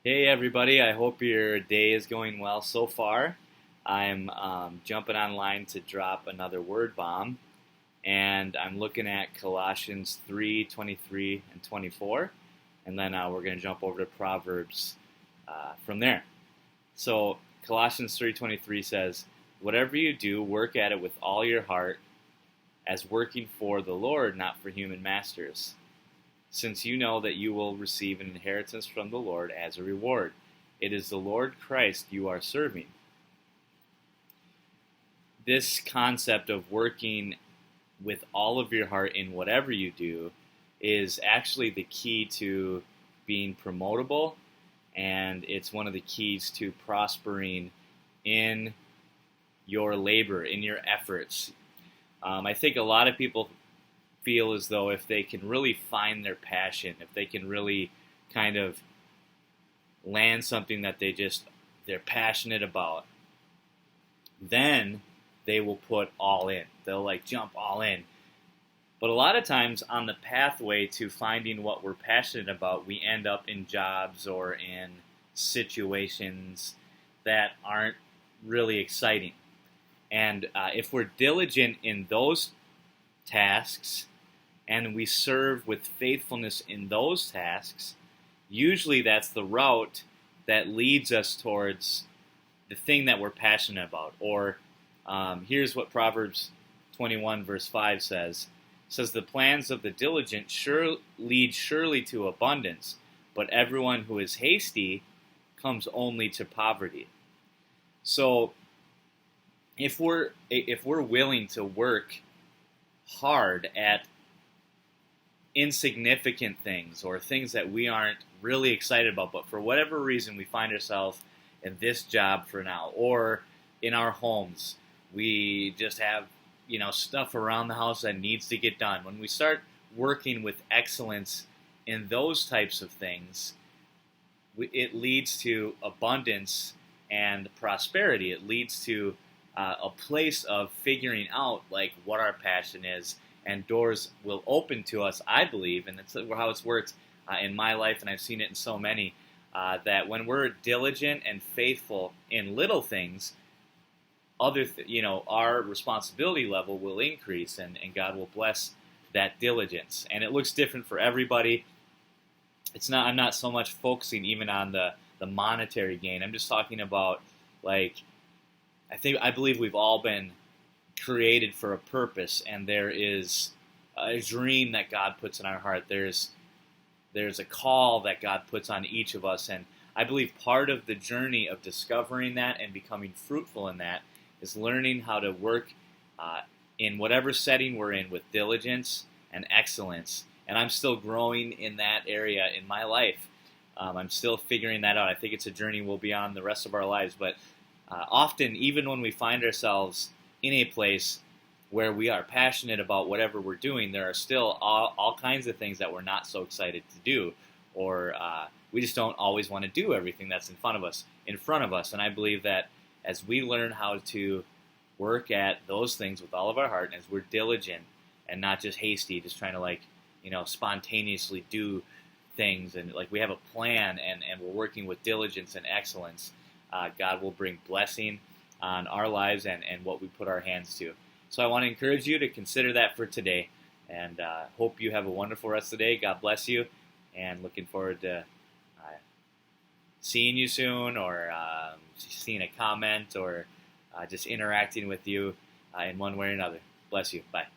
Hey everybody, I hope your day is going well so far. I'm jumping online to drop another word bomb, and I'm looking at Colossians 3:23 and 24, and then we're going to jump over to Proverbs from there. So Colossians 3:23 says, "Whatever you do, work at it with all your heart, as working for the Lord, not for human masters, since you know that you will receive an inheritance from the Lord as a reward. It is the Lord Christ you are serving." This concept of working with all of your heart in whatever you do is actually the key to being promotable, and it's one of the keys to prospering in your labor, in your efforts. I think a lot of people feel as though if they can really find their passion, if they can really kind of land something that they're passionate about, then they will put all in. They'll like jump all in. But a lot of times on the pathway to finding what we're passionate about, we end up in jobs or in situations that aren't really exciting. And if we're diligent in those tasks and we serve with faithfulness in those tasks, usually that's the route that leads us towards the thing that we're passionate about. Or here's what Proverbs 21 verse 5 says. It says, "The plans of the diligent lead surely to abundance, but everyone who is hasty comes only to poverty." So if we're willing to work hard at insignificant things or things that we aren't really excited about, but for whatever reason we find ourselves in this job for now, or in our homes, we just have stuff around the house that needs to get done. When we start working with excellence in those types of things, it leads to abundance and prosperity. It leads to a place of figuring out like what our passion is, and doors will open to us, I believe, and that's how it's worked in my life, and I've seen it in so many, that when we're diligent and faithful in little things, our responsibility level will increase, and God will bless that diligence. And it looks different for everybody. I'm not so much focusing even on the monetary gain. I'm just talking about, like, I believe we've all been created for a purpose, and there is a dream that God puts in our heart. There's a call that God puts on each of us, and I believe part of the journey of discovering that and becoming fruitful in that is learning how to work in whatever setting we're in with diligence and excellence. And I'm still growing in that area in my life. I'm still figuring that out. I think it's a journey we'll be on the rest of our lives, but often, even when we find ourselves in a place where we are passionate about whatever we're doing, there are still all kinds of things that we're not so excited to do, or we just don't always want to do everything that's in front of us. And I believe that as we learn how to work at those things with all of our heart, and as we're diligent and not just hasty, just trying to spontaneously do things, and like we have a plan, and we're working with diligence and excellence, God will bring blessing on our lives and what we put our hands to. So I want to encourage you to consider that for today, and hope you have a wonderful rest of the day. God bless you, and looking forward to seeing you soon, or seeing a comment, or just interacting with you in one way or another. Bless you. Bye.